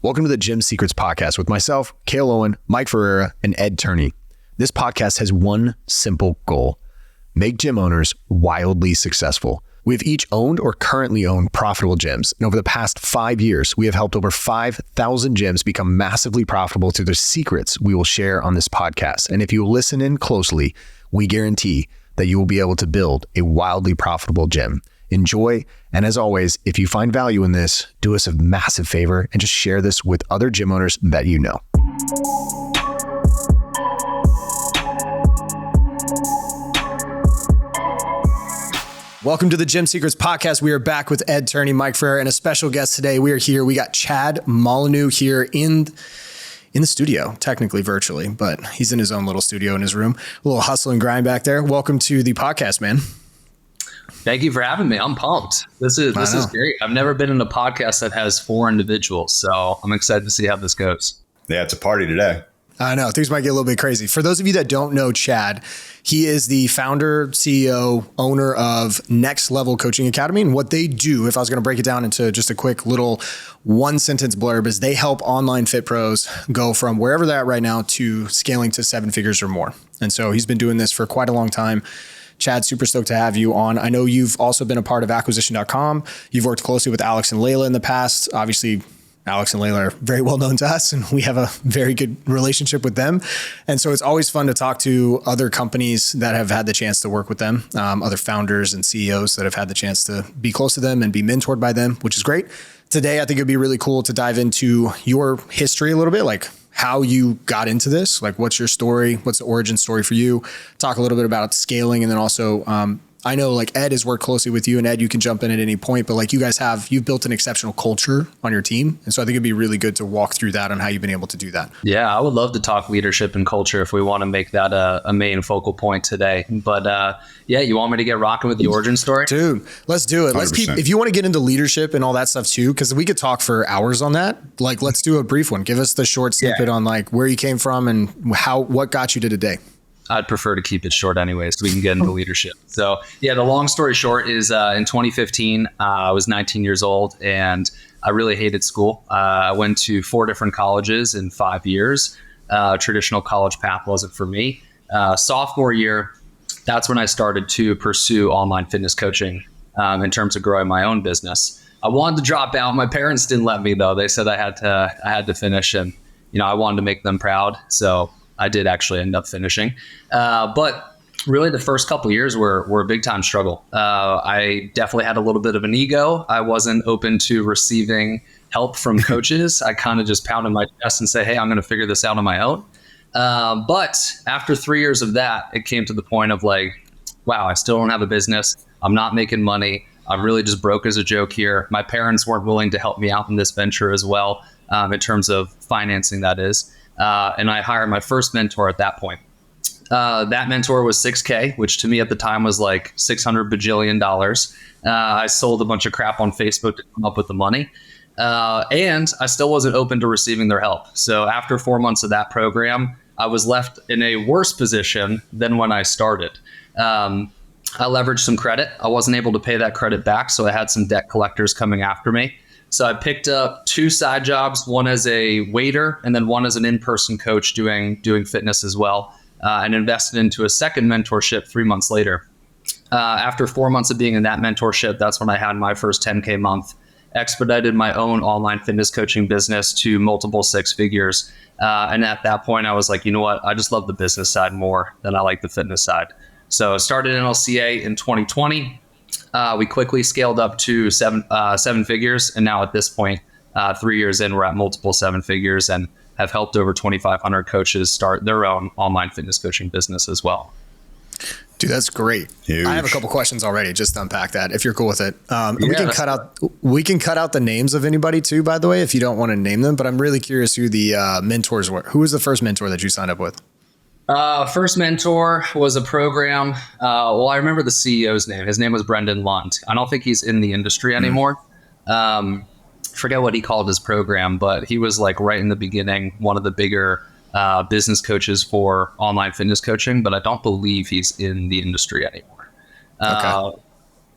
Welcome to the Gym Secrets Podcast with myself, Cale Owen, Mike Ferreira, and Ed Turney. This podcast has one simple goal: make gym owners wildly successful. We have each owned or currently own profitable gyms. And over the past 5 years, we have helped over 5,000 gyms become massively profitable through the secrets we will share on this podcast. And if you listen in closely, we guarantee that you will be able to build a wildly profitable gym. Enjoy. And as always, if you find value in this, do us a massive favor and just share this with other gym owners that you know. Welcome to the Gym Secrets Podcast. We are back with Ed Turney, Mike Ferreira, and a special guest today. We are here. We got Chad Molyneaux here in the studio, technically virtually, but he's in his own little studio in his room. A little hustle and grind back there. Welcome to the podcast, man. Thank you for having me. I'm pumped. This is great. I've never been in a podcast that has 4 individuals, so I'm excited to see how this goes. Yeah, it's a party today. I know things might get a little bit crazy. For those of you that don't know Chad, he is the founder, CEO, owner of Next Level Coaching Academy. And what they do, if I was going to break it down into just a quick little 1-sentence blurb, is they help online fit pros go from wherever they're at right now to scaling to 7 figures or more. And so he's been doing this for quite a long time. Chad, super stoked to have you on. I know you've also been a part of acquisition.com. You've worked closely with Alex and Layla in the past. Obviously, Alex and Layla are very well known to us, and we have a very good relationship with them. And so it's always fun to talk to other companies that have had the chance to work with them, other founders and CEOs that have had the chance to be close to them and be mentored by them, which is great. Today, I think it'd be really cool to dive into your history a little bit, like how you got into this, like what's your story, what's the origin story for you, talk a little bit about scaling, and then also I know like Ed has worked closely with you, and Ed, you can jump in at any point, but like you've built an exceptional culture on your team. And so I think it'd be really good to walk through that on how you've been able to do that. Yeah, I would love to talk leadership and culture if we want to make that a main focal point today. But yeah, you want me to get rocking with the origin story? Dude, let's do it. 100%. If you want to get into leadership and all that stuff too, because we could talk for hours on that. Like, let's do a brief one. Give us the short snippet on like where you came from and what got you to today. I'd prefer to keep it short anyway, so we can get into leadership. So yeah, the long story short is in 2015, I was 19 years old and I really hated school. I went to 4 different colleges in 5 years. Traditional college path wasn't for me. Sophomore year, that's when I started to pursue online fitness coaching in terms of growing my own business. I wanted to drop out. My parents didn't let me though. They said I had to finish, and I wanted to make them proud. So I did actually end up finishing. But really the first couple of years were a big time struggle. I definitely had a little bit of an ego. I wasn't open to receiving help from coaches. I kind of just pounded my chest and said, hey, I'm going to figure this out on my own. But after 3 years of that, it came to the point of like, wow, I still don't have a business. I'm not making money. I'm really just broke as a joke here. My parents weren't willing to help me out in this venture as well, in terms of financing, that is. And I hired my first mentor at that point. That mentor was $6K, which to me at the time was like $600 bajillion. I sold a bunch of crap on Facebook to come up with the money. And I still wasn't open to receiving their help. So after 4 months of that program, I was left in a worse position than when I started. I leveraged some credit. I wasn't able to pay that credit back, so I had some debt collectors coming after me. So I picked up 2 side jobs, one as a waiter and then one as an in-person coach doing fitness as well, and invested into a second mentorship 3 months later. After 4 months of being in that mentorship, that's when I had my first 10K month, expedited my own online fitness coaching business to multiple 6 figures. And at that point, I was like, you know what? I just love the business side more than I like the fitness side. So I started NLCA in 2020. We quickly scaled up to 7 figures. And now at this point, 3 years in, we're at multiple 7 figures and have helped over 2,500 coaches start their own online fitness coaching business as well. Dude, that's great. Huge. I have a couple questions already. Just to unpack that, if you're cool with it. We can cut out the names of anybody too, by the way, if you don't want to name them. But I'm really curious who the mentors were. Who was the first mentor that you signed up with? First mentor was a program. Well, I remember the CEO's name. His name was Brendan Lund. I don't think he's in the industry anymore. Forget what he called his program, but he was like right in the beginning, one of the bigger business coaches for online fitness coaching, but I don't believe he's in the industry anymore. Okay.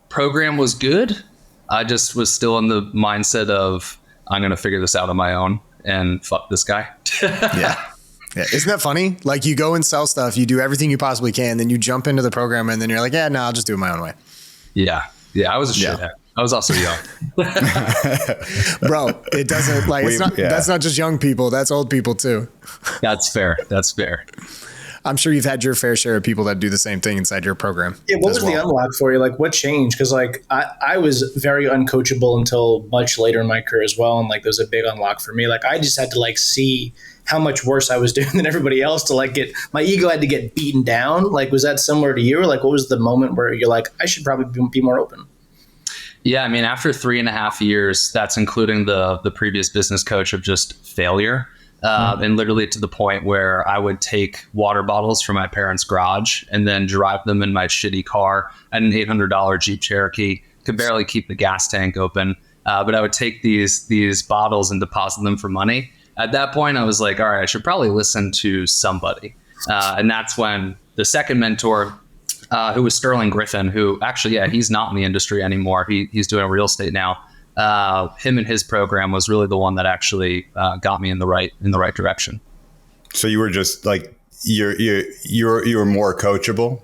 Program was good. I just was still in the mindset of I'm going to figure this out on my own. and fuck this guy. Yeah. Yeah. Isn't that funny? Like you go and sell stuff, you do everything you possibly can, then you jump into the program and then you're like, yeah, no, I'll just do it my own way. Yeah. Yeah. I was a shithead. I was also young. Bro, it doesn't like, that's not just young people. That's old people too. That's fair. That's fair. I'm sure you've had your fair share of people that do the same thing inside your program. Yeah, what was the unlock for you? Like, what changed? Because like I was very uncoachable until much later in my career as well, and like there was a big unlock for me. Like I just had to like see how much worse I was doing than everybody else to like get my ego had to get beaten down. Like, was that similar to you? Or like, what was the moment where you're like, I should probably be more open? Yeah, I mean, after 3.5 years, that's including the previous business coach of just failure. And literally to the point where I would take water bottles from my parents' garage and then drive them in my shitty car at an $800 Jeep Cherokee, could barely keep the gas tank open. But I would take these bottles and deposit them for money. At that point, I was like, all right, I should probably listen to somebody. And that's when the second mentor, who was Sterling Griffin, who actually, he's not in the industry anymore. He's doing real estate now. Him and his program was really the one that actually got me in the right direction. So you were just like you were more coachable.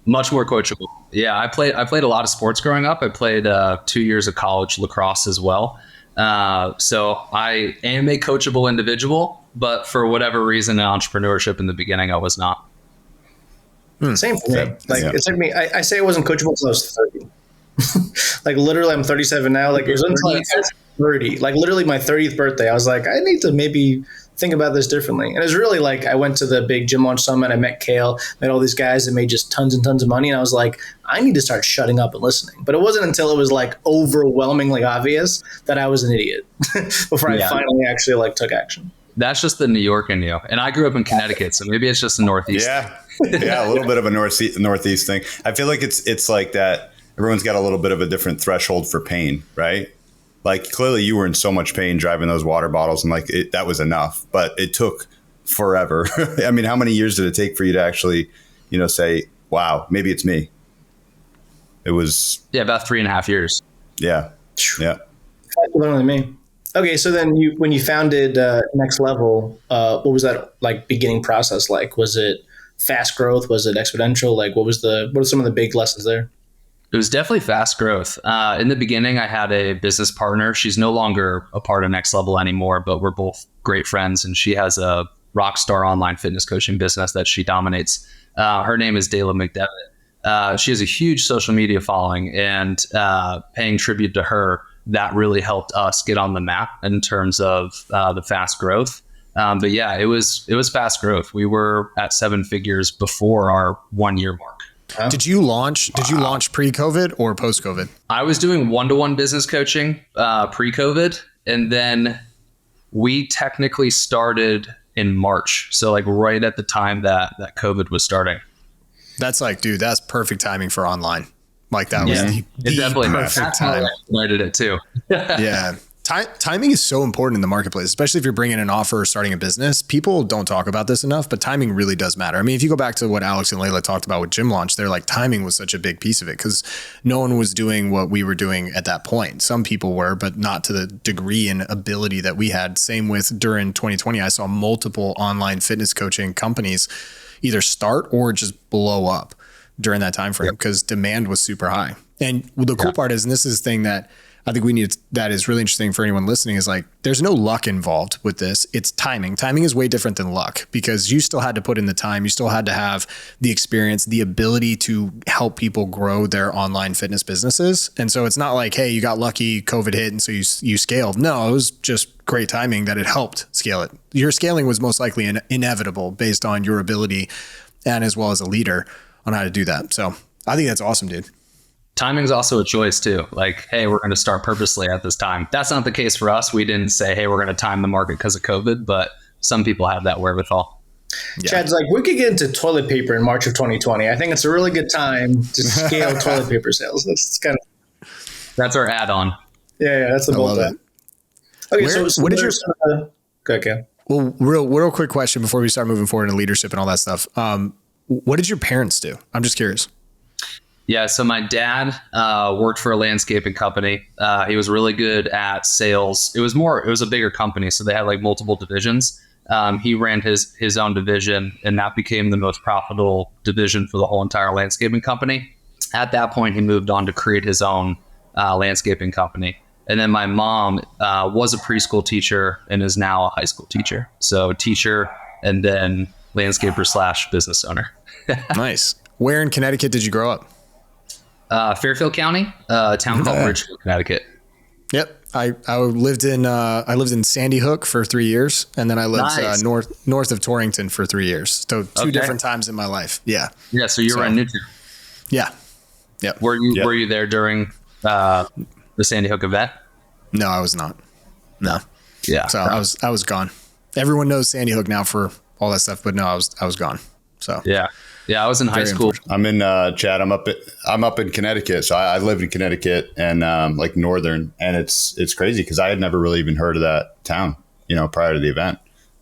Much more coachable. Yeah, I played a lot of sports growing up. I played 2 years of college lacrosse as well. So I am a coachable individual, but for whatever reason in entrepreneurship in the beginning, I was not. Same for me. Like it took me. I say I wasn't coachable until I was 30. Like literally I'm 37 now. Like it was until I was 30, like literally my 30th birthday, I was like, I need to maybe think about this differently. And it was really like, I went to the big gym launch summit. I met Cale, met all these guys that made just tons and tons of money. And I was like, I need to start shutting up and listening. But it wasn't until it was like overwhelmingly obvious that I was an idiot before I finally actually like took action. That's just the New York in you. And I grew up in Connecticut, so maybe it's just the Northeast. Yeah. Yeah. A little bit of a Northeast thing. I feel like it's like that. Everyone's got a little bit of a different threshold for pain, right? Like clearly you were in so much pain driving those water bottles and like that was enough, but it took forever. I mean, how many years did it take for you to actually, say, wow, maybe it's me? It was. Yeah, about 3.5 years. Yeah. Yeah. Literally me. Okay. So then when you founded Next Level, what was that like beginning process like? Was it fast growth? Was it exponential? Like what are some of the big lessons there? It was definitely fast growth. In the beginning, I had a business partner. She's no longer a part of Next Level anymore, but we're both great friends. And she has a rock star online fitness coaching business that she dominates. Her name is Dayla McDevitt. She has a huge social media following, and paying tribute to her, that really helped us get on the map in terms of the fast growth. But yeah, it was fast growth. We were at 7 figures before our 1 year mark. Did you launch pre-COVID or post-COVID? I was doing one-to-one business coaching pre-COVID, and then we technically started in March. So like right at the time that COVID was starting. That's like, dude, that's perfect timing for online. Like that was the definitely perfect time. I did it too. Yeah. Timing is so important in the marketplace, especially if you're bringing an offer or starting a business. People don't talk about this enough, but timing really does matter. I mean, if you go back to what Alex and Layla talked about with Gym Launch, they're like, timing was such a big piece of it because no one was doing what we were doing at that point. Some people were, but not to the degree and ability that we had. Same with during 2020, I saw multiple online fitness coaching companies either start or just blow up during that time frame because demand was super high. And the cool part is, and this is the thing that I think that is really interesting for anyone listening, is like, there's no luck involved with this. It's timing. Timing is way different than luck because you still had to put in the time. You still had to have the experience, the ability to help people grow their online fitness businesses. And so it's not like, hey, you got lucky, COVID hit, and so you scaled. No, it was just great timing that it helped scale it. Your scaling was most likely inevitable based on your ability and as well as a leader on how to do that. So I think that's awesome, dude. Timing is also a choice too. Like, hey, we're going to start purposely at this time. That's not the case for us. We didn't say, hey, we're going to time the market because of COVID, but some people have that wherewithal. Yeah. Chad's like, we could get into toilet paper in March of 2020. I think it's a really good time to scale toilet paper sales. That's our add-on. Yeah, that's the bold bet. Okay, so what did your go ahead, Cale. Well, real quick question before we start moving forward into leadership and all that stuff. What did your parents do? I'm just curious. Yeah, so my dad worked for a landscaping company. He was really good at sales. It was a bigger company, so they had like multiple divisions. He ran his own division, and that became the most profitable division for the whole entire landscaping company. At that point, he moved on to create his own landscaping company. And then my mom was a preschool teacher and is now a high school teacher. So teacher and then landscaper / business owner. Nice. Where in Connecticut did you grow up? Fairfield County, a town called Richfield, Connecticut. Yep. I lived in Sandy Hook for 3 years, and then I lived north of Torrington for 3 years. So two different times in my life. Yeah. Yeah. So you were in Newton. Yeah. Yep. Were you there during the Sandy Hook event? No, I was not. No. Yeah. So I was gone. Everyone knows Sandy Hook now for all that stuff, but no, I was gone. So yeah. I was in high school. I'm in Chad. I'm up in Connecticut. So I lived in Connecticut and like northern, and it's crazy because I had never really even heard of that town, prior to the event.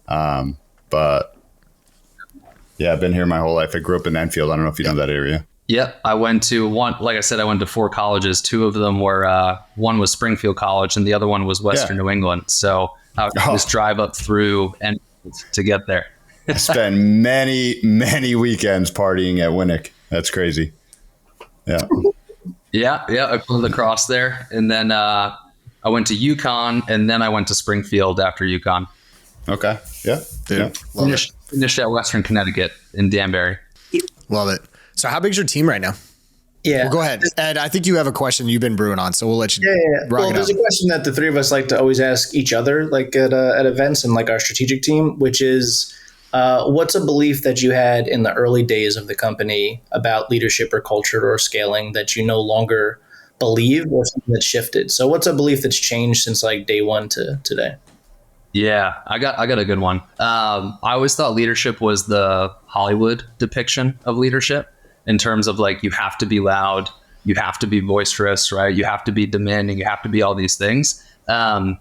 But yeah, I've been here my whole life. I grew up in Enfield. I don't know if you know that area. Yep. I went to like I said, I went to 4 colleges. 2 of them were, one was Springfield College and the other one was Western New England. So I would just drive up through and to get there. I spent many weekends partying at Winnick. That's crazy. Yeah. Yeah. I played lacrosse there. And then I went to UConn, and then I went to Springfield after UConn. Okay. Yeah. Dude, Finished at Western Connecticut in Danbury. Love it. So how big's your team right now? Yeah. Well, go ahead. Ed, I think you have a question you've been brewing on, so we'll let you Well, there's a question that the 3 of us like to always ask each other, like at events and like our strategic team, which is what's a belief that you had in the early days of the company about leadership or culture or scaling that you no longer believe, or something that shifted? So what's a belief that's changed since like day one to today? Yeah, I got a good one. I always thought leadership was the Hollywood depiction of leadership, in terms of like, you have to be loud, you have to be boisterous, right? You have to be demanding, you have to be all these things. But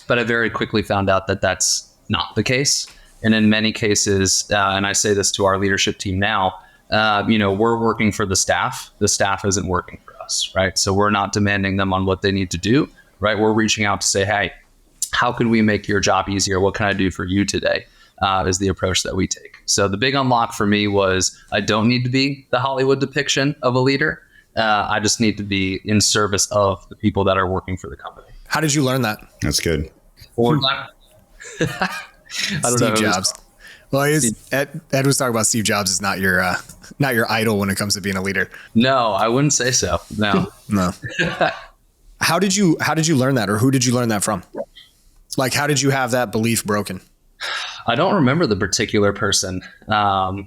I very quickly found out that that's not the case. And in many cases, and I say this to our leadership team now, we're working for the staff. The staff isn't working for us, right? So we're not demanding them on what they need to do, right? We're reaching out to say, hey, how can we make your job easier? What can I do for you today? Is the approach that we take. So the big unlock for me was, I don't need to be the Hollywood depiction of a leader. I just need to be in service of the people that are working for the company. How did you learn that? That's good. I don't know. Steve Jobs. Well, Ed was talking about Steve Jobs is not your idol when it comes to being a leader. No, I wouldn't say so. No. No. How did you learn that, or who did you learn that from? Like, how did you have that belief broken? I don't remember the particular person. I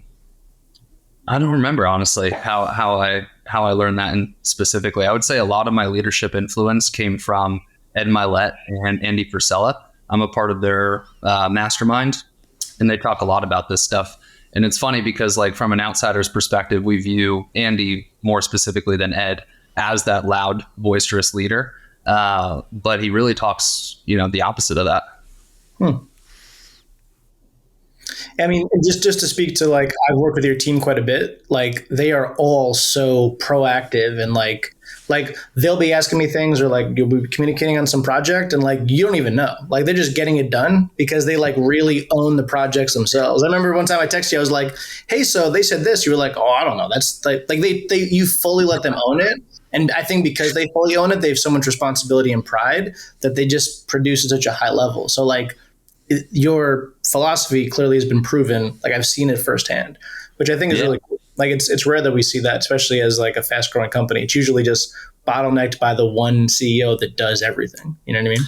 don't remember, honestly, how I learned that specifically. I would say a lot of my leadership influence came from Ed Milet and Andy Frisella. I'm a part of their mastermind, and they talk a lot about this stuff. And it's funny because, like, from an outsider's perspective, we view Andy more specifically than Ed as that loud, boisterous leader. But he really talks, the opposite of that. I mean, just to speak to, like, I've worked with your team quite a bit. Like, they are all so proactive, and like they'll be asking me things, or like you'll be communicating on some project, and like you don't even know. Like, they're just getting it done because they like really own the projects themselves. I remember one time I texted you, I was like, "Hey, so they said this." You were like, "Oh, I don't know." That's like you fully let them own it. And I think because they fully own it, they have so much responsibility and pride that they just produce at such a high level. So like, your philosophy clearly has been proven. Like, I've seen it firsthand, which I think is really cool. Like, it's rare that we see that, especially as like a fast growing company. It's usually just bottlenecked by the one CEO that does everything. You know what I mean?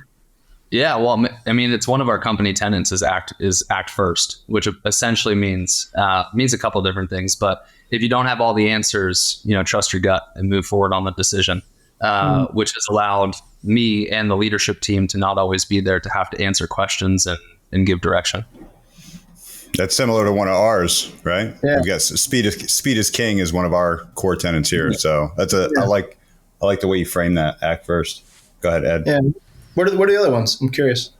Yeah. Well, I mean, it's one of our company tenets is act first, which essentially means a couple of different things. But if you don't have all the answers, trust your gut and move forward on the decision, which has allowed me and the leadership team to not always be there to have to answer questions and give direction. That's similar to one of ours, right? Yeah. We got speed is king is one of our core tenets here. So that's I like the way you frame that. Act first. Go ahead, Ed. Yeah. What are the other ones? I'm curious.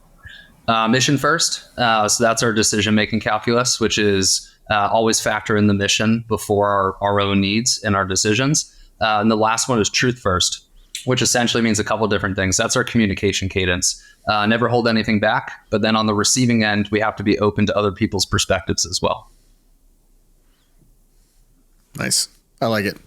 Mission first. So that's our decision-making calculus, which is always factor in the mission before our own needs and our decisions. And the last one is truth first, which essentially means a couple of different things. That's our communication cadence. Never hold anything back. But then on the receiving end, we have to be open to other people's perspectives as well. Nice. I like it.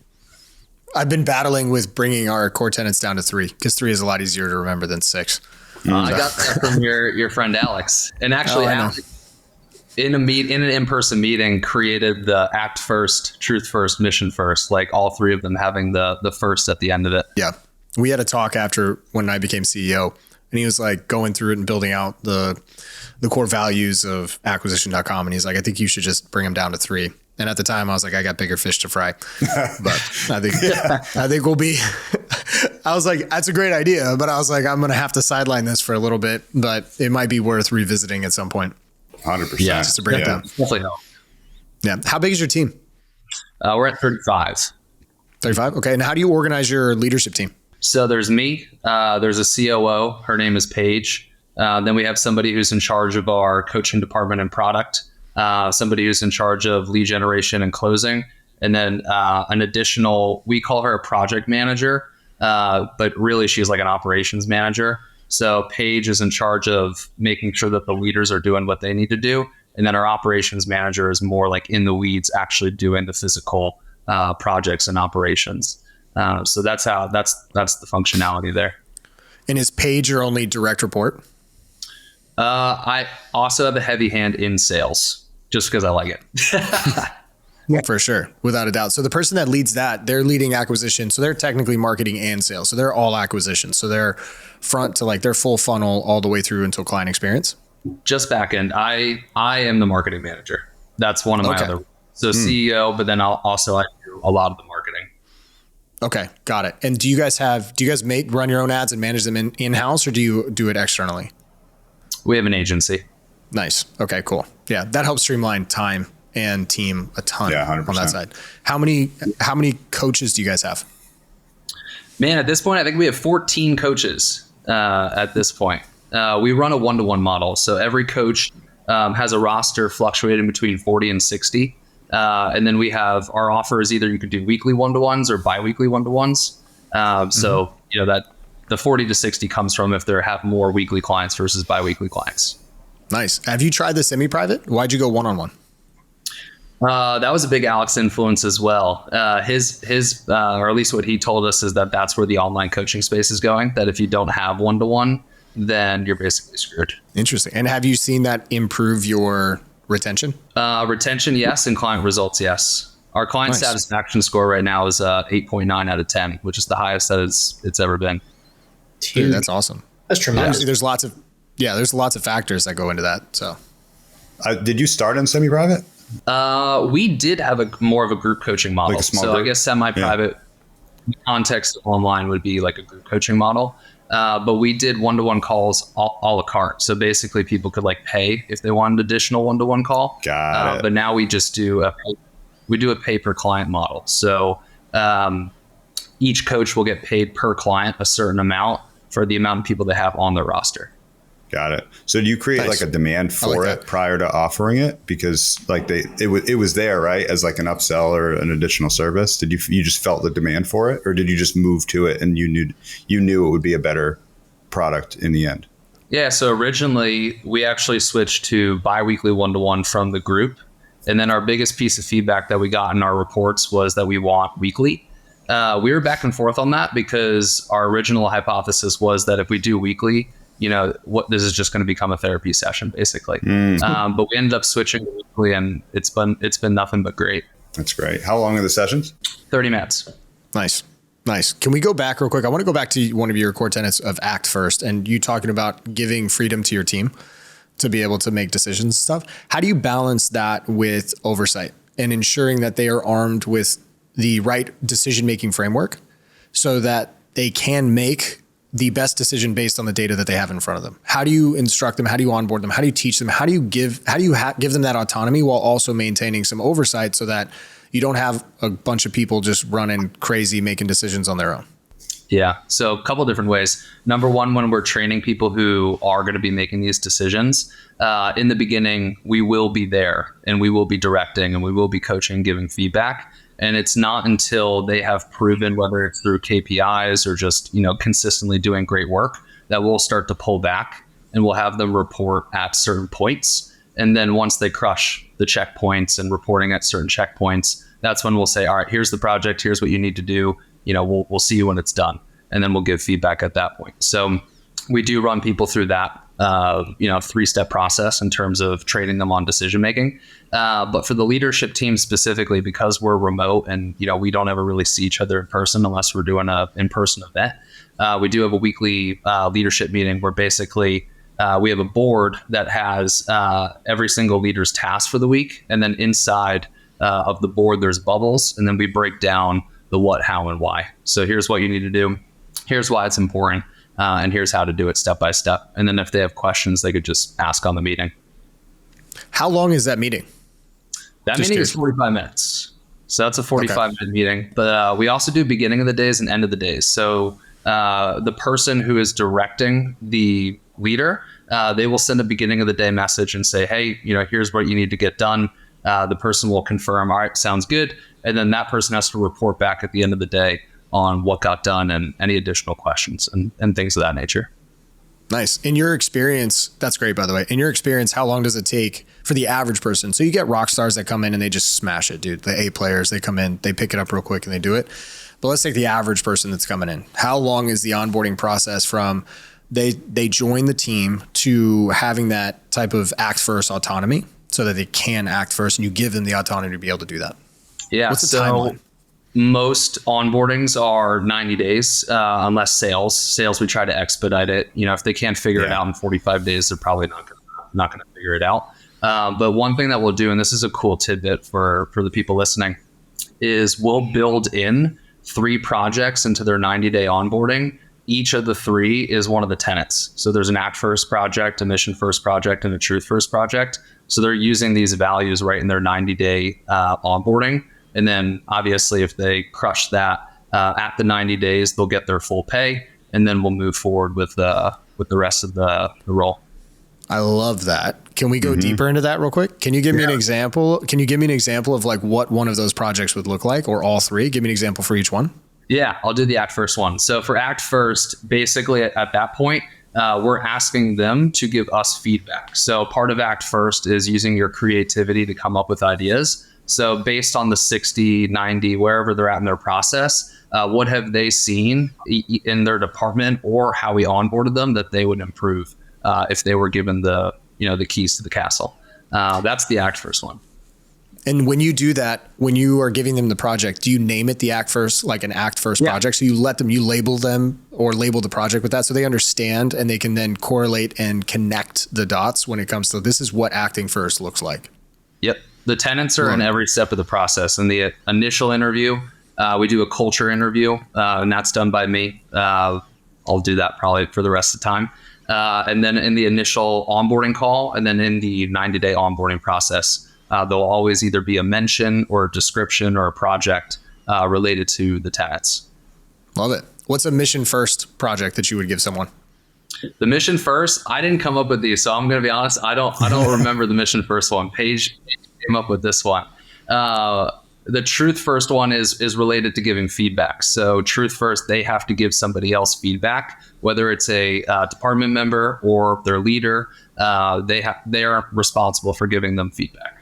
I've been battling with bringing our core tenets down to 3 because 3 is a lot easier to remember than 6. I got that from your friend Alex. And actually, Alex, in an in-person meeting, created the act first, truth first, mission first, like all 3 of them having the first at the end of it. Yeah. We had a talk after when I became CEO, and he was like going through it and building out the core values of acquisition.com. And he's like, I think you should just bring them down to 3. And at the time I was like, I got bigger fish to fry, but I think we'll be, I was like, that's a great idea, but I was like, I'm going to have to sideline this for a little bit, but it might be worth revisiting at some point. 100%. Yeah. Just to bring it down. Definitely help. Yeah. How big is your team? We're at 35. 35. Okay. And how do you organize your leadership team? So there's me, there's a COO, her name is Paige. Then we have somebody who's in charge of our coaching department and product. Somebody who's in charge of lead generation and closing, and then an additional, we call her a project manager, but really she's like an operations manager. So Paige is in charge of making sure that the leaders are doing what they need to do. And then our operations manager is more like in the weeds, actually doing the physical projects and operations. So that's the functionality there. And is Paige your only direct report? I also have a heavy hand in sales, just because I like it. Yeah, for sure. Without a doubt. So the person that leads that, they're leading acquisition. So they're technically marketing and sales. So they're all acquisition. So they're front to like their full funnel all the way through until client experience. Just back end. I am the marketing manager. That's one of my other. So CEO, but then I do a lot of the marketing. Okay. Got it. And do you guys run your own ads and manage them in-house, or do you do it externally? We have an agency. Nice. Okay, cool. Yeah. That helps streamline time and team a ton 100%. on that side. How many coaches do you guys have? Man, at this point, I think we have 14 coaches at this point. We run a 1-to-1 model. So every coach has a roster fluctuating between 40 and 60. And then we have our offers, either you could do weekly 1-to-1s or biweekly 1-to-1s. So, that the 40 to 60 comes from if they have more weekly clients versus biweekly clients. Nice. Have you tried the semi-private? Why'd you go 1-on-1? That was a big Alex influence as well. His or at least what he told us is that that's where the online coaching space is going, that if you don't have 1-to-1, then you're basically screwed. Interesting. And have you seen that improve your retention? Retention, yes. And client results, yes. Our client satisfaction score right now is 8.9 out of 10, which is the highest that it's ever been. Dude, that's awesome. That's tremendous. Obviously, there's lots of factors that go into that. So, did you start in semi-private? We did have more of a group coaching model. Like a small so group? I guess semi-private context online would be like a group coaching model. But we did 1-to-1 calls a la carte. So basically people could like pay if they wanted additional 1-to-1 call. Got it. But now we just do a pay per client model. So each coach will get paid per client a certain amount for the amount of people they have on their roster. Got it. So do you create like a demand for it prior to offering it? Because like it was there, right? As like an upsell or an additional service. Did you just felt the demand for it, or did you just move to it and you knew it would be a better product in the end? Yeah. So originally we actually switched to biweekly 1-to-1 from the group. And then our biggest piece of feedback that we got in our reports was that we want weekly. We were back and forth on that because our original hypothesis was that if we do weekly, this is just going to become a therapy session basically. But we ended up switching to weekly, and it's been nothing but great. That's great. How long are the sessions? 30 minutes. Nice. Can we go back real quick? I want to go back to one of your core tenets of act first, and you talking about giving freedom to your team to be able to make decisions and stuff. How do you balance that with oversight and ensuring that they are armed with the right decision-making framework so that they can make the best decision based on the data that they have in front of them? How do you instruct them? How do you onboard them? How do you teach them? How do you give them that autonomy while also maintaining some oversight so that you don't have a bunch of people just running crazy, making decisions on their own? Yeah. So a couple different ways. Number one, when we're training people who are going to be making these decisions, in the beginning, we will be there and we will be directing and we will be coaching, giving feedback. And it's not until they have proven, whether it's through KPIs or just, consistently doing great work, that we'll start to pull back and we'll have them report at certain points. And then once they crush the checkpoints and reporting at certain checkpoints, that's when we'll say, all right, here's the project. Here's what you need to do. We'll see you when it's done. And then we'll give feedback at that point. So we do run people through that, 3-step process in terms of training them on decision making. But for the leadership team specifically, because we're remote and, we don't ever really see each other in person unless we're doing a in-person event. We do have a weekly leadership meeting where basically we have a board that has every single leader's task for the week. And then inside of the board, there's bubbles. And then we break down the what, how, and why. So here's what you need to do. Here's why it's important. And here's how to do it step by step. And then if they have questions, they could just ask on the meeting. How long is that meeting? That meeting is 45 minutes. So that's a 45-minute meeting. But we also do beginning of the days and end of the days. So the person who is directing the leader, they will send a beginning of the day message and say, hey, here's what you need to get done. The person will confirm, all right, sounds good. And then that person has to report back at the end of the day on what got done and any additional questions and things of that nature. Nice. In your experience, that's great, by the way. In your experience, how long does it take for the average person? So you get rock stars that come in and they just smash it, dude. The A players, they come in, they pick it up real quick and they do it. But let's take the average person that's coming in. How long is the onboarding process from they join the team to having that type of act first autonomy so that they can act first and you give them the autonomy to be able to do that? Yeah. What's the timeline? Most onboardings are 90 days, unless sales, we try to expedite it. If they can't figure it out in 45 days, they're probably not going to figure it out. But one thing that we'll do, and this is a cool tidbit for the people listening, is we'll build in 3 projects into their 90-day onboarding. Each of the 3 is one of the tenets. So there's an act first project, a mission first project, and a truth first project. So they're using these values right in their 90-day onboarding. And then obviously if they crush that at the 90 days, they'll get their full pay. And then we'll move forward with the rest of the role. I love that. Can we go deeper into that real quick? Can you give me an example? Can you give me an example of like what one of those projects would look like, or all 3? Give me an example for each one. Yeah, I'll do the act first one. So for act first, basically at that point, we're asking them to give us feedback. So part of act first is using your creativity to come up with ideas. So based on the 60, 90, wherever they're at in their process, what have they seen in their department or how we onboarded them that they would improve if they were given the keys to the castle? That's the act first one. And when you do that, when you are giving them the project, do you name it the act first, like an act first project? So you label them or label the project with that so they understand and they can then correlate and connect the dots when it comes to this is what acting first looks like. Yep. The tenets are in every step of the process. In the initial interview, we do a culture interview, and that's done by me. I'll do that probably for the rest of the time. And then in the initial onboarding call, and then in the 90-day onboarding process, there'll always either be a mention or a description or a project related to the tenets. Love it. What's a mission first project that you would give someone? The mission first, I didn't come up with these, so I'm going to be honest. I don't remember the mission first one. Paige came up with this one. The truth first one is related to giving feedback. So truth first, they have to give somebody else feedback, whether it's a department member or their leader. They are responsible for giving them feedback.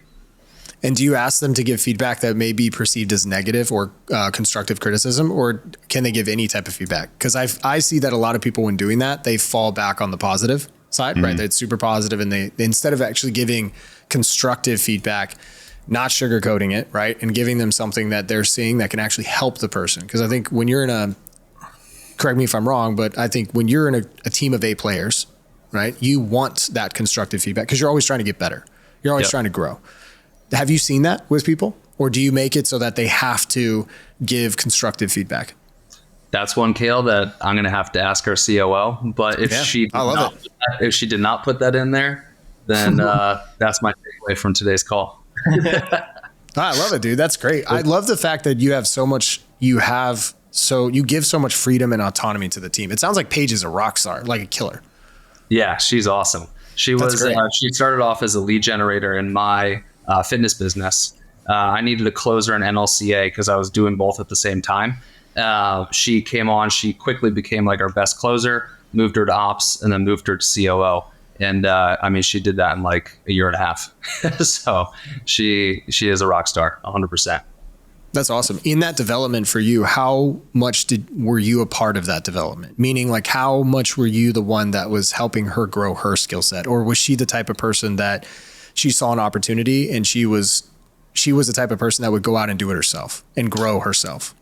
And do you ask them to give feedback that may be perceived as negative or constructive criticism, or can they give any type of feedback? Because I see that a lot of people, when doing that, they fall back on the positive side, right? It's super positive, and they instead of actually giving constructive feedback, not sugarcoating it, right? And giving them something that they're seeing that can actually help the person. Because I think when you're in correct me if I'm wrong, but I think when you're in a team of A players, right, you want that constructive feedback because you're always trying to get better. You're always trying to grow. Have you seen that with people, or do you make it so that they have to give constructive feedback? That's one, Cale, that I'm going to have to ask our COO. But if she did not put that in there, then that's my takeaway from today's call. I love it, dude. That's great. I love the fact that you have you give so much freedom and autonomy to the team. It sounds like Paige is a rock star, like a killer. Yeah, she's awesome. She started off as a lead generator in my fitness business. I needed a closer in NLCA because I was doing both at the same time. She came on, she quickly became like our best closer, moved her to ops, and then moved her to COO. And I mean, she did that in like a year and a half. So she is a rock star, 100%. That's awesome. In that development for you, how much were you a part of that development? Meaning, like, how much were you the one that was helping her grow her skill set? Or was she the type of person that she saw an opportunity and she was the type of person that would go out and do it herself and grow herself?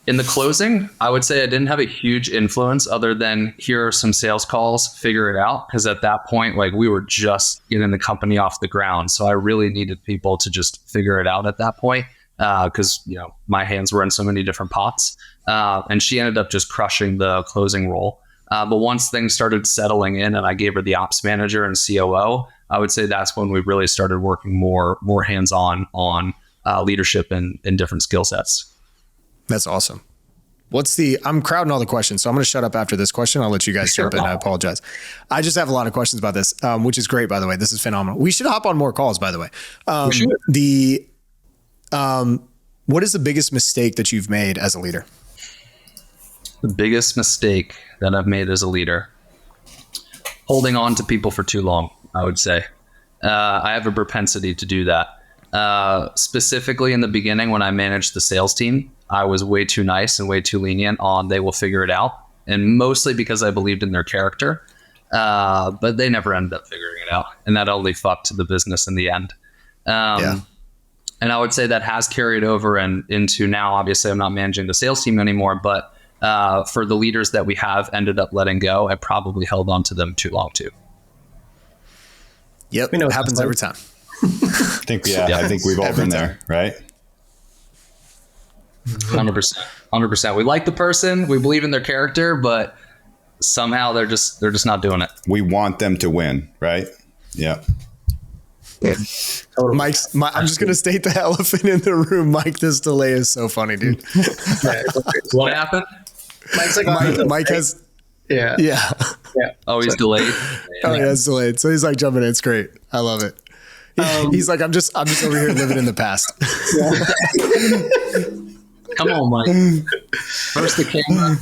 In the closing, I would say I didn't have a huge influence other than here are some sales calls, figure it out. Because at that point, like, we were just getting the company off the ground. So I really needed people to just figure it out at that point. Because, you know, my hands were in so many different pots. And she ended up just crushing the closing role. But once things started settling in and I gave her the ops manager and COO, I would say that's when we really started working more hands-on on leadership and different skill sets. That's awesome. I'm crowding all the questions, so I'm going to shut up after this question. I'll let you guys jump in. I apologize. I just have a lot of questions about this, which is great, by the way. This is phenomenal. We should hop on more calls, by the way. What is the biggest mistake that you've made as a leader? The biggest mistake that I've made as a leader, holding on to people for too long, I would say. I have a propensity to do that. Specifically in the beginning when I managed the sales team, I was way too nice and way too lenient on they will figure it out. And mostly because I believed in their character. But they never ended up figuring it out. And that only fucked the business in the end. And I would say that has carried over and into now. Obviously, I'm not managing the sales team anymore, but for the leaders that we have ended up letting go, I probably held on to them too long too. Yep, it happens every time. I think we've all been there, right? 100%. We like the person, we believe in their character, but somehow they're just not doing it. We want them to win, right? Yeah. I'm just going to state the elephant in the room. Mike, this delay is so funny, dude. What happened? Mike has. Yeah. Oh, he's delayed. Oh, yeah, it's delayed. So he's like jumping in. It's great. I love it. He's like, I'm just over here living in the past. Come on, Mike. First the camera.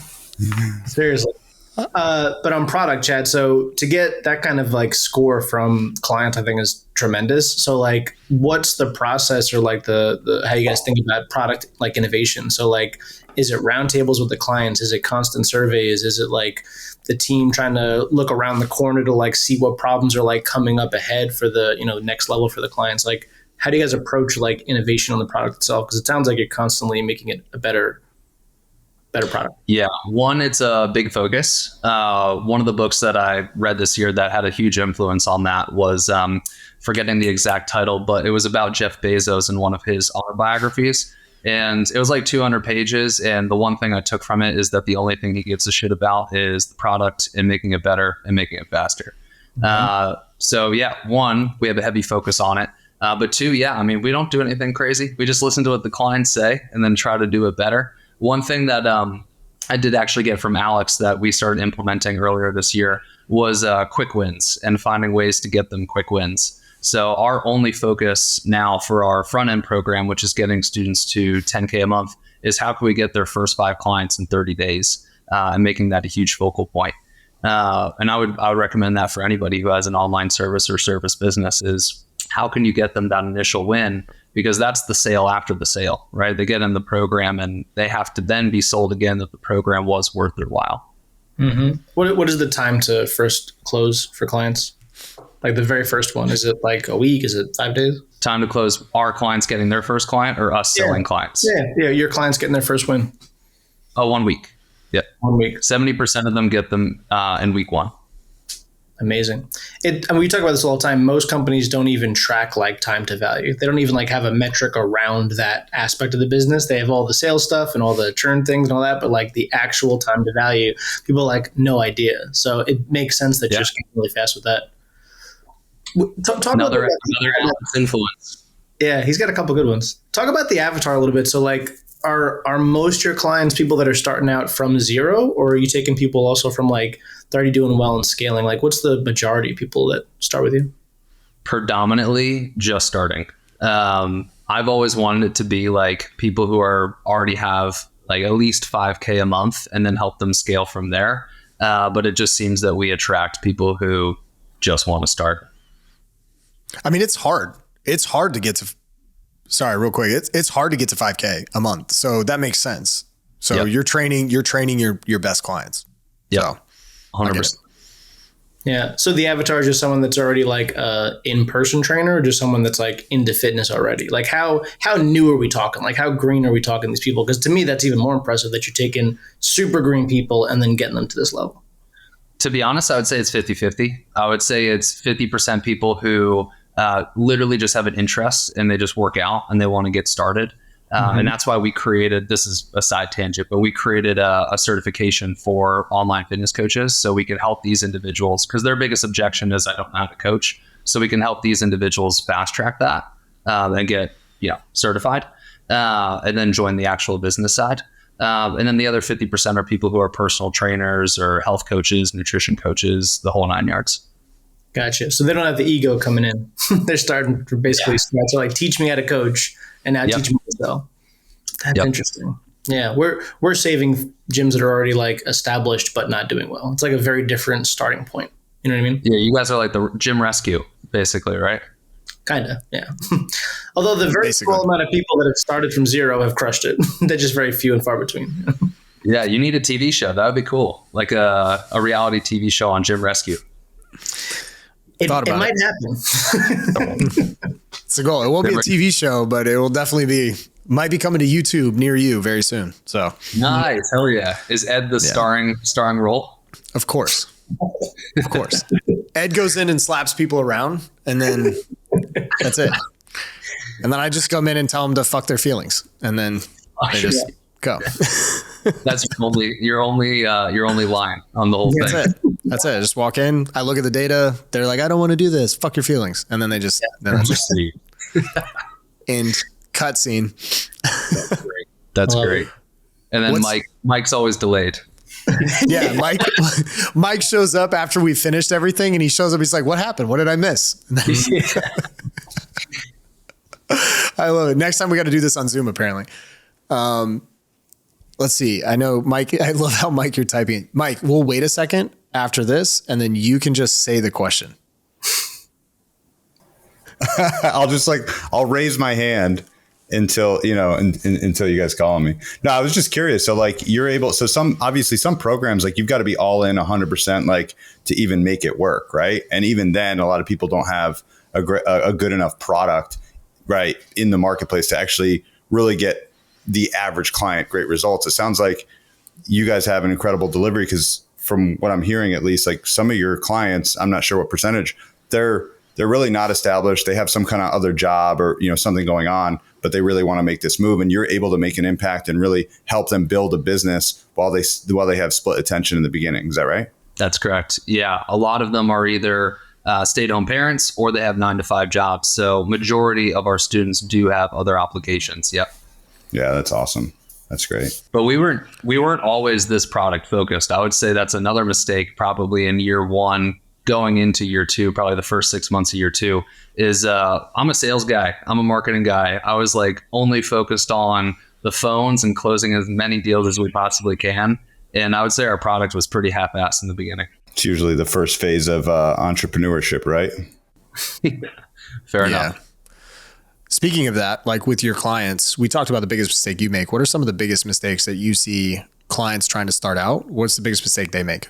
Seriously. But on product, Chad, so to get that kind of like score from clients, I think is tremendous. So like, what's the process or like the how you guys think about product like innovation? So like, is it roundtables with the clients? Is it constant surveys? Is it like the team trying to look around the corner to like see what problems are like coming up ahead for the, you know, next level for the clients? Like, how do you guys approach like innovation on the product itself? Because it sounds like you're constantly making it a better product. Yeah. One, it's a big focus. One of the books that I read this year that had a huge influence on that was, forgetting the exact title, but it was about Jeff Bezos and one of his autobiographies. And it was like 200 pages. And the one thing I took from it is that the only thing he gives a shit about is the product and making it better and making it faster. Mm-hmm. So yeah, one, we have a heavy focus on it. But two, I mean, we don't do anything crazy. We just listen to what the clients say and then try to do it better. One thing that I did actually get from Alex that we started implementing earlier this year was quick wins and finding ways to get them quick wins. So our only focus now for our front end program, which is getting students to 10K a month, is how can we get their first 5 clients in 30 days and making that a huge focal point. And I would recommend that for anybody who has an online service or service business is how can you get them that initial win? Because that's the sale after the sale, right? They get in the program and they have to then be sold again that the program was worth their while. Mm-hmm. What is the time to first close for clients? Like the very first one, is it like a week? Is it 5 days? Time to close our clients getting their first client or us selling clients? Yeah. Your clients getting their first win. Oh, 1 week. Yeah. 1 week. 70% of them get them in week 1. Amazing. And we talk about this all the time. Most companies don't even track like time to value. They don't even like have a metric around that aspect of the business. They have all the sales stuff and all the churn things and all that, but like the actual time to value, people like no idea. So it makes sense that you're just getting really fast with that. Talk another about influence. Yeah, he's got a couple good ones. Talk about the avatar a little bit. So like, are most your clients people that are starting out from zero, or are you taking people also from like they're already doing well and scaling? Like, what's the majority of people that start with you? Predominantly just starting. I've always wanted it to be like people who are already have like at least 5K a month and then help them scale from there. But it just seems that we attract people who just want to start. I mean, it's hard. It's hard to get to, sorry, real quick. It's hard to get to 5K a month. So that makes sense. So you're training your best clients. Yeah. So, 100%. Yeah. So the avatar is just someone that's already like a in-person trainer, or just someone that's like into fitness already? Like how new are we talking? Like how green are we talking these people? Because to me, that's even more impressive that you're taking super green people and then getting them to this level. To be honest, I would say it's 50-50. I would say it's 50% people who literally just have an interest and they just work out and they want to get started. And that's why we created, this is a side tangent, but we created a certification for online fitness coaches so we can help these individuals, because their biggest objection is I don't know how to coach. So we can help these individuals fast track that and get certified and then join the actual business side. And then the other 50% are people who are personal trainers or health coaches, nutrition coaches, the whole 9 yards. Gotcha. So they don't have the ego coming in. They're starting to basically start to like teach me how to coach and now teach me to sell. That's interesting. Yeah. We're saving gyms that are already like established, but not doing well. It's like a very different starting point. You know what I mean? Yeah. You guys are like the gym rescue, basically, right? Kind of. Yeah. Although the very small amount of people that have started from zero have crushed it. They're just very few and far between. Yeah. You need a TV show. That would be cool. Like a reality TV show on gym rescue. It might happen. It's a goal. It won't be a TV show, but it will definitely might be coming to YouTube near you very soon. So nice. Hell yeah. Is Ed the starring role? Of course. Of course. Ed goes in and slaps people around and then that's it. And then I just come in and tell them to fuck their feelings. And then they just go. That's your only line on the whole thing. That's it. I just walk in. I look at the data. They're like, I don't want to do this. Fuck your feelings. And then they just, end cutscene. That's great. And then Mike's always delayed. Yeah. Mike shows up after we finished everything and he shows up. He's like, what happened? What did I miss? I love it. Next time we got to do this on Zoom, apparently. Let's see. I know Mike, I love how Mike you're typing. Mike, we'll wait a second after this and then you can just say the question. I'll raise my hand until you guys call on me. No, I was just curious. So like some programs, like you've got to be all in 100% like to even make it work. Right. And even then a lot of people don't have a good enough product right in the marketplace to actually really get the average client great results. It sounds like you guys have an incredible delivery because from what I'm hearing, at least like some of your clients, I'm not sure what percentage, they're really not established. They have some kind of other job or, something going on, but they really want to make this move and you're able to make an impact and really help them build a business while they have split attention in the beginning. Is that right? That's correct. Yeah. A lot of them are either stay-at-home parents or they have 9-to-5 jobs. So majority of our students do have other obligations. Yep. Yeah, that's awesome. That's great. But we weren't always this product focused. I would say that's another mistake probably in year one going into year two, probably the first 6 months of year two is I'm a sales guy. I'm a marketing guy. I was like only focused on the phones and closing as many deals as we possibly can. And I would say our product was pretty half-assed in the beginning. It's usually the first phase of entrepreneurship, right? Fair enough. Speaking of that, like with your clients, we talked about the biggest mistake you make. What are some of the biggest mistakes that you see clients trying to start out? What's the biggest mistake they make?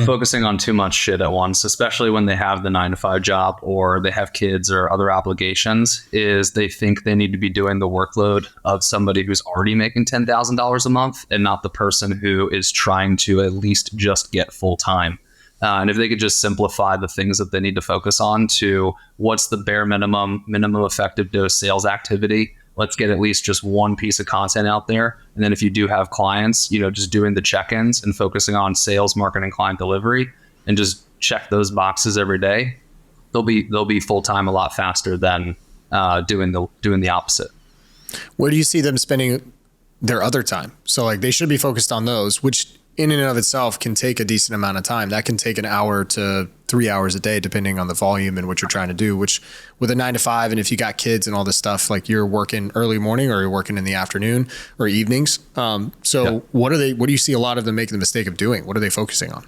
Focusing on too much shit at once, especially when they have the 9-to-5 job or they have kids or other obligations, is they think they need to be doing the workload of somebody who's already making $10,000 a month and not the person who is trying to at least just get full time. And if they could just simplify the things that they need to focus on to what's the bare minimum effective dose sales activity, let's get at least just one piece of content out there. And then if you do have clients, just doing the check-ins and focusing on sales, marketing, client delivery, and just check those boxes every day, they'll be full-time a lot faster than doing the opposite. Where do you see them spending their other time? So like they should be focused on those, which in and of itself can take a decent amount of time. That can take an hour to 3 hours a day, depending on the volume and what you're trying to do, which with a 9 to 5, and if you got kids and all this stuff, like you're working early morning or you're working in the afternoon or evenings. What do you see a lot of them making the mistake of doing? What are they focusing on?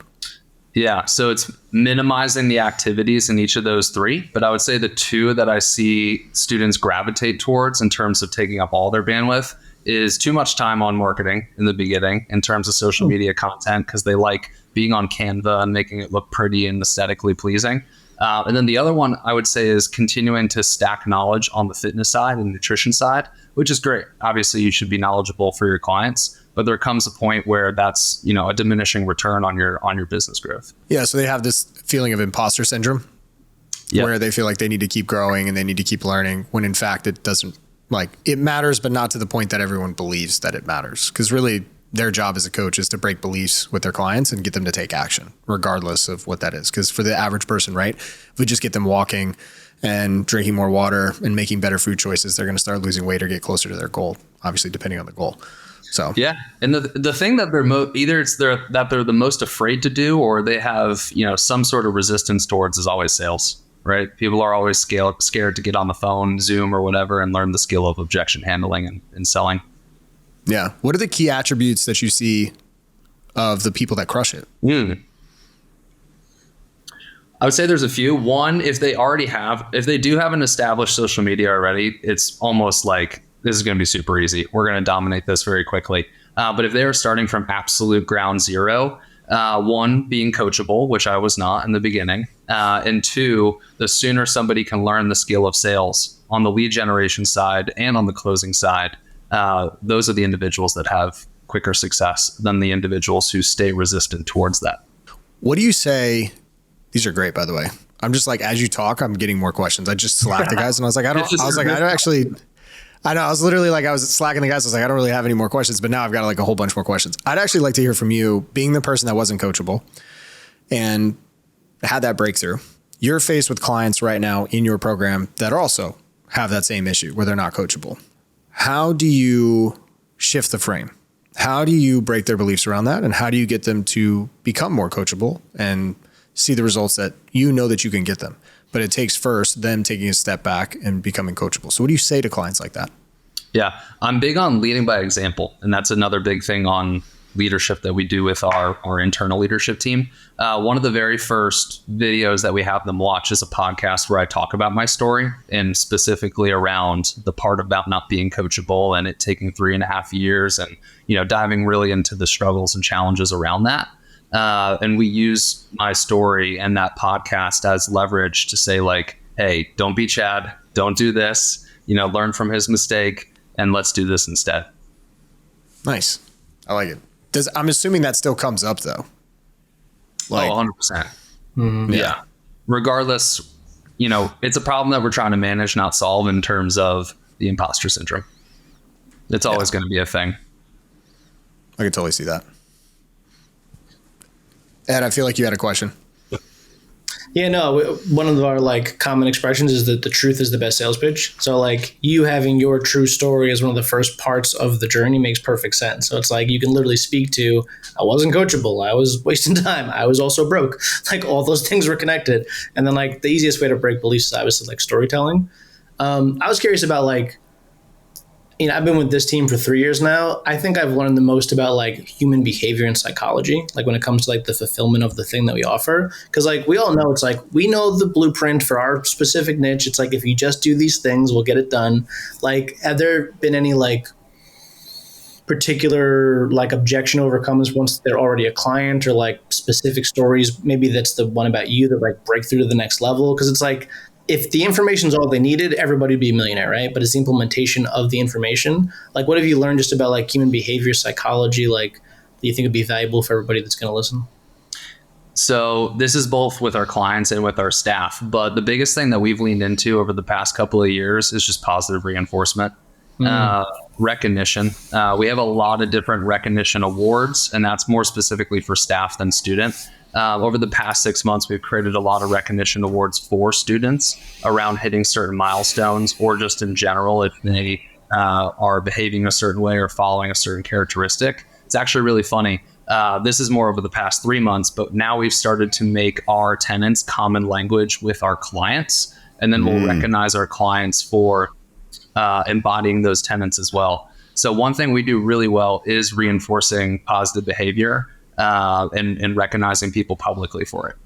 Yeah. So it's minimizing the activities in each of those three. But I would say the two that I see students gravitate towards in terms of taking up all their bandwidth is too much time on marketing in the beginning in terms of social media content, because they like being on Canva and making it look pretty and aesthetically pleasing. And then the other one I would say is continuing to stack knowledge on the fitness side and nutrition side, which is great. Obviously, you should be knowledgeable for your clients, but there comes a point where that's, a diminishing return on your business growth. Yeah. So they have this feeling of imposter syndrome, where they feel like they need to keep growing and they need to keep learning, when in fact it doesn't. Like, it matters, but not to the point that everyone believes that it matters. Because really, their job as a coach is to break beliefs with their clients and get them to take action, regardless of what that is. Because for the average person, right, if we just get them walking and drinking more water and making better food choices, they're going to start losing weight or get closer to their goal, obviously, depending on the goal. So yeah, and the thing that they're either it's that they're the most afraid to do, or they have some sort of resistance towards, is always sales. Right? People are always scared to get on the phone, Zoom or whatever, and learn the skill of objection handling and selling. Yeah. What are the key attributes that you see of the people that crush it? I would say there's a few. One, if they do have an established social media already, it's almost like this is going to be super easy. We're going to dominate this very quickly. But if they are starting from absolute ground zero, one, being coachable, which I was not in the beginning. And two, the sooner somebody can learn the skill of sales on the lead generation side and on the closing side, those are the individuals that have quicker success than the individuals who stay resistant towards that. What do you say? These are great, by the way. I'm just like, as you talk, I'm getting more questions. I just slacked the guys and I was like, I was literally like, I was slacking the guys. I was like, I don't really have any more questions, but now I've got like a whole bunch more questions. I'd actually like to hear from you, being the person that wasn't coachable and had that breakthrough. You're faced with clients right now in your program that also have that same issue where they're not coachable. How do you shift the frame? How do you break their beliefs around that? And how do you get them to become more coachable and see the results that that you can get them? But it takes first them taking a step back and becoming coachable. So what do you say to clients like that? Yeah, I'm big on leading by example. And that's another big thing on leadership that we do with our internal leadership team. One of the very first videos that we have them watch is a podcast where I talk about my story, and specifically around the part about not being coachable and it taking 3.5 years, and diving really into the struggles and challenges around that. And we use my story and that podcast as leverage to say, like, hey, don't be Chad, don't do this, learn from his mistake, and let's do this instead. Nice. I like it. I'm assuming that still comes up though. Like, 100%. Mm-hmm. Yeah. Regardless, it's a problem that we're trying to manage, not solve, in terms of the imposter syndrome. It's always going to be a thing. I can totally see that. Ed, I feel like you had a question. Yeah, no, one of our common expressions is that the truth is the best sales pitch. So you having your true story as one of the first parts of the journey makes perfect sense. So it's like you can literally speak to, I wasn't coachable, I was wasting time, I was also broke. All those things were connected. And then the easiest way to break beliefs is obviously storytelling. I was curious about I've been with this team for 3 years now. I think I've learned the most about human behavior and psychology, when it comes to the fulfillment of the thing that we offer. Because we all know, it's we know the blueprint for our specific niche. It's if you just do these things, we'll get it done. Have there been any particular objection overcomes once they're already a client, or specific stories? Maybe that's the one about you that break through to the next level. Because it's if the information's all they needed, everybody would be a millionaire, right? But it's the implementation of the information. What have you learned just about human behavior, psychology, that you think would be valuable for everybody that's going to listen? So this is both with our clients and with our staff. But the biggest thing that we've leaned into over the past couple of years is just positive reinforcement, recognition. We have a lot of different recognition awards, and that's more specifically for staff than student. Over the past 6 months, we've created a lot of recognition awards for students around hitting certain milestones, or just in general, if they are behaving a certain way or following a certain characteristic. It's actually really funny. This is more over the past 3 months, but now we've started to make our tenants common language with our clients, and then we'll recognize our clients for embodying those tenants as well. So one thing we do really well is reinforcing positive behavior and recognizing people publicly for it.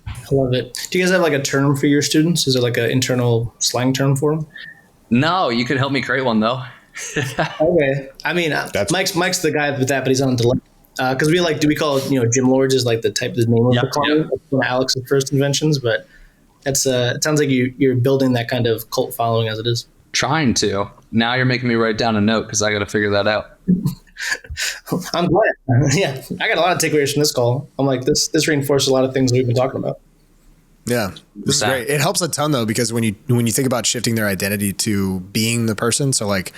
I love it. Do you guys have like a term for your students? Is there like an internal slang term for them? No, you could help me create one though. Okay. I mean, Mike's the guy with that, but he's on delay. Because we call it, gym lords is like the name of the client. That's one of Alex's first inventions, but it sounds like you're building that kind of cult following as it is. Trying to. Now you're making me write down a note because I got to figure that out. I'm glad. Yeah, I got a lot of takeaways from this call. I'm like, this reinforces a lot of things we've been talking about. Yeah, this is great. It helps a ton though, because when you think about shifting their identity to being the person, so like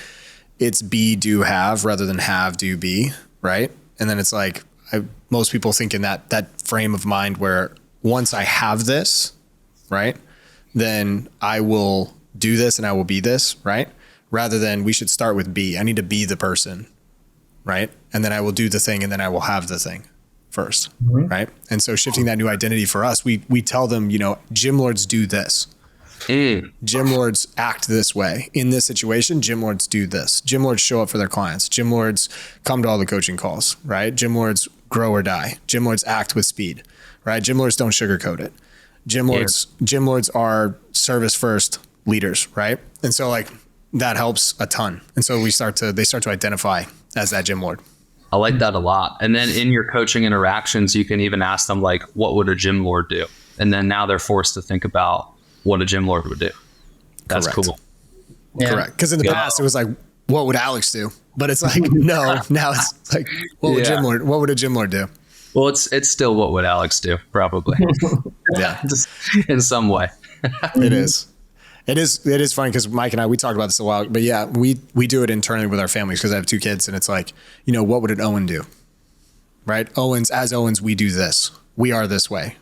it's be, do, have rather than have, do, be, right? And then it's like most people think in that frame of mind where once I have this, right, then I will do this and I will be this, right? Rather than we should start with be. I need to be the person, right? And then I will do the thing and then I will have the thing first, right? And so shifting that new identity for us, we tell them, gym lords do this. Gym lords act this way. In this situation, gym lords do this. Gym lords show up for their clients. Gym lords come to all the coaching calls, right? Gym lords grow or die. Gym lords act with speed, right? Gym lords don't sugarcoat it. Gym lords are service first leaders, right? And so like that helps a ton. And so they start to identify as that gym lord. I like that a lot. And then in your coaching interactions, you can even ask them like, what would a gym lord do? And then now they're forced to think about what a gym lord would do. That's Correct. Cool. Yeah. Correct. Because in the past it was like, what would Alex do? But it's like, no, now it's like, what would a gym lord do? Well, it's still what would Alex do, probably. Yeah. Just in some way. It is. It is funny because Mike and I, we talked about this a while, but yeah, we do it internally with our families because I have 2 kids, and it's like, what would an Owen do? Right? As Owens, we do this. We are this way,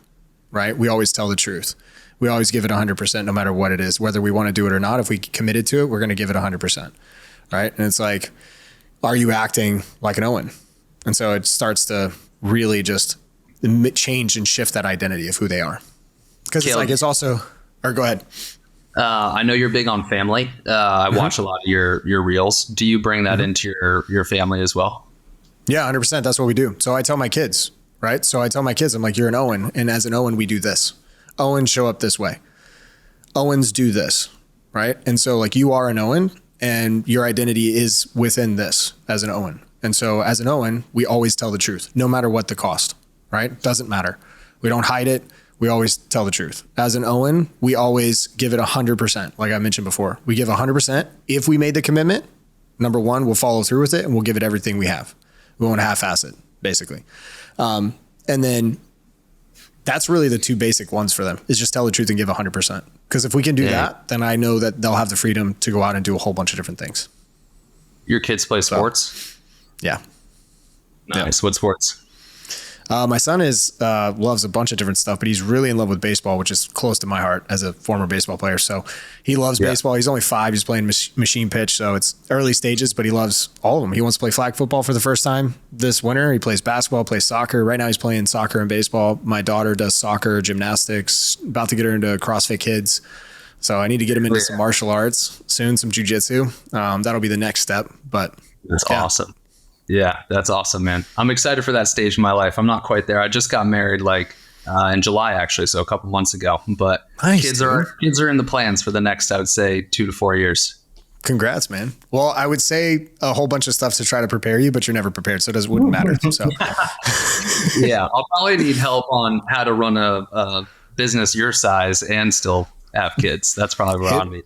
right? We always tell the truth. We always give it 100% no matter what it is, whether we want to do it or not. If we committed to it, we're going to give it 100%. Right? And it's like, are you acting like an Owen? And so it starts to really just change and shift that identity of who they are. Because it's also, or go ahead. I know you're big on family. I watch a lot of your reels. Do you bring that into your family as well? Yeah, 100%. That's what we do. So I tell my kids, right? So I tell my kids, I'm like, you're an Owen. And as an Owen, we do this. Owens show up this way. Owens do this, right? And so like you are an Owen and your identity is within this as an Owen. And so as an Owen, we always tell the truth, no matter what the cost, right? Doesn't matter. We don't hide it. We always tell the truth. As an Owen, we always give it 100%. Like I mentioned before, we give 100%. If we made the commitment, number one, we'll follow through with it and we'll give it everything we have. We won't half-ass it, basically. And then that's really the 2 basic ones for them is just tell the truth and give 100%. Because if we can do that, then I know that they'll have the freedom to go out and do a whole bunch of different things. Your kids play sports? Yeah. Nice. What sports? My son loves a bunch of different stuff, but he's really in love with baseball, which is close to my heart as a former baseball player. So he loves baseball. He's only 5. He's playing machine pitch. So it's early stages, but he loves all of them. He wants to play flag football for the first time this winter. He plays basketball, plays soccer. Right now he's playing soccer and baseball. My daughter does soccer, gymnastics, about to get her into CrossFit Kids. So I need to get him into some martial arts soon, some jiu-jitsu. That'll be the next step, but that's awesome. Yeah, that's awesome, man. I'm excited for that stage in my life. I'm not quite there. I just got married in July, actually, so a couple months ago. But nice, kids are in the plans for the next, I would say, 2 to 4 years. Congrats, man. Well, I would say a whole bunch of stuff to try to prepare you, but you're never prepared, so it wouldn't matter. So yeah, I'll probably need help on how to run a business your size and still have kids. That's probably what I'll need.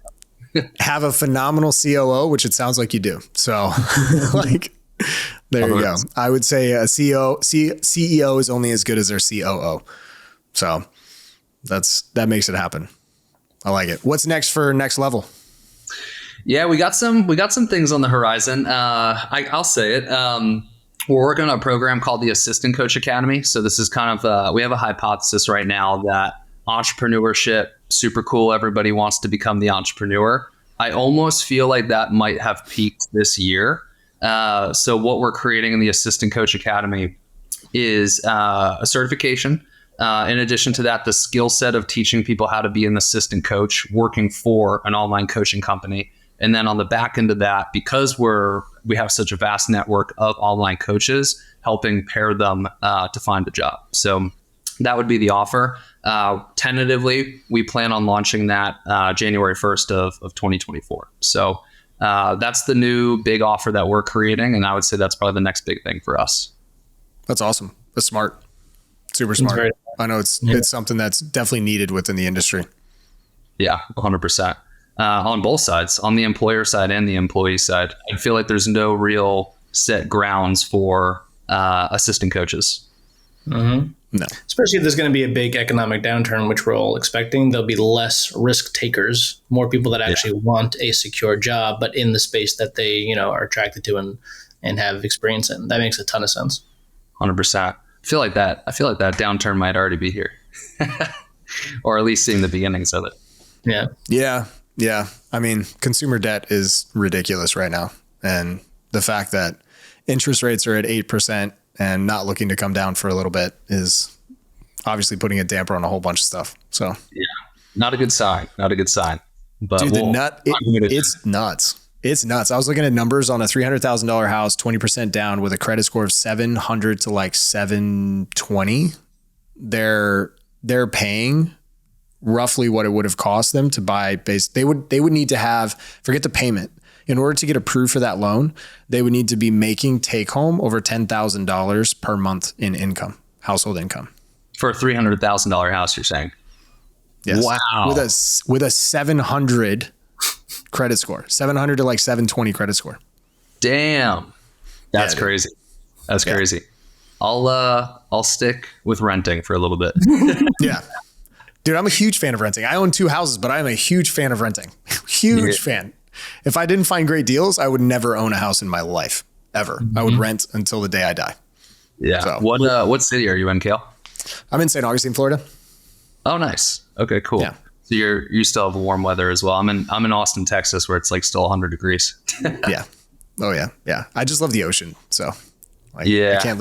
Have a phenomenal COO, which it sounds like you do. So there you go. I would say a CEO is only as good as their COO. So that makes it happen. I like it. What's next for next level? Yeah, we got some things on the horizon. I'll say it. We're working on a program called the Assistant Coach Academy. So this is kind of, we have a hypothesis right now that entrepreneurship, super cool. Everybody wants to become the entrepreneur. I almost feel like that might have peaked this year. So what we're creating in the Assistant Coach Academy is a certification. In addition to that, the skill set of teaching people how to be an assistant coach working for an online coaching company. And then on the back end of that, because we have such a vast network of online coaches, helping pair them to find a job. So that would be the offer. Tentatively, we plan on launching that January 1st of 2024. So that's the new big offer that we're creating. And I would say that's probably the next big thing for us. That's awesome. That's smart. Super smart. I know it's something that's definitely needed within the industry. Yeah, 100%. On both sides, on the employer side and the employee side. I feel like there's no real set grounds for assistant coaches. Mm-hmm. No. Especially if there's going to be a big economic downturn, which we're all expecting, there'll be less risk takers, more people that actually want a secure job, but in the space that they, are attracted to and have experience in. That makes a ton of sense. 100%. I feel like that downturn might already be here, or at least seeing the beginnings of it. Yeah. Yeah. Yeah. I mean, consumer debt is ridiculous right now. And the fact that interest rates are at 8% and not looking to come down for a little bit is obviously putting a damper on a whole bunch of stuff. So yeah, not a good sign. But dude, it's nuts. It's nuts. I was looking at numbers on a $300,000 house, 20% down with a credit score of 700 to like 720. They're paying roughly what it would have cost them to buy base. They would need to have, forget the payment. In order to get approved for that loan, they would need to be making take home over $10,000 per month in income, household income. For a $300,000 house, you're saying? Yes. Wow. With a 700 credit score, 700 to like 720 credit score. Damn. That's crazy. That's crazy. I'll stick with renting for a little bit. Yeah. Dude, I'm a huge fan of renting. I own 2 houses, but I'm a huge fan of renting. Huge fan. If I didn't find great deals, I would never own a house in my life, ever. Mm-hmm. I would rent until the day I die. Yeah. So, what city are you in, Cale? I'm in St. Augustine, Florida. Oh, nice. Okay, cool. Yeah. So you still have warm weather as well. I'm in Austin, Texas, where it's like still 100 degrees. Yeah. Oh yeah. Yeah. I just love the ocean. So I can't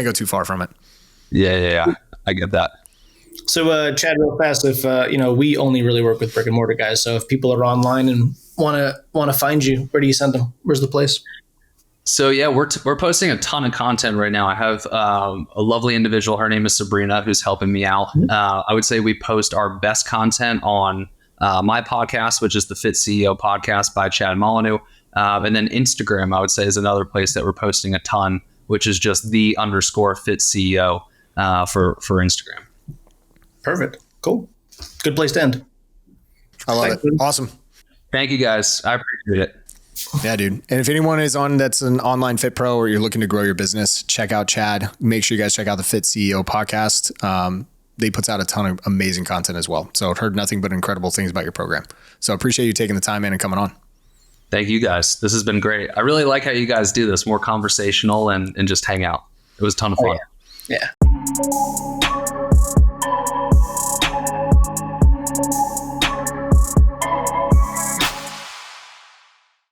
go too far from it. Yeah. I get that. So Chad, real fast, if we only really work with brick and mortar guys. So if people are online and want to find you, where do you send them? Where's the place? So yeah, we're posting a ton of content right now. I have a lovely individual. Her name is Sabrina, who's helping me out. I would say we post our best content on my podcast, which is the Fit CEO podcast by Chad Molyneaux. And then Instagram, I would say, is another place that we're posting a ton, which is just _Fit CEO for Instagram. Perfect. Cool. Good place to end. I love it. Awesome. Thank you guys. I appreciate it. Yeah, dude. And if anyone is that's an online fit pro or you're looking to grow your business, check out Chad. Make sure you guys check out the Fit CEO podcast. They puts out a ton of amazing content as well. So I've heard nothing but incredible things about your program. So appreciate you taking the time in and coming on. Thank you guys. This has been great. I really like how you guys do this, more conversational and just hang out. It was a ton of fun. Yeah.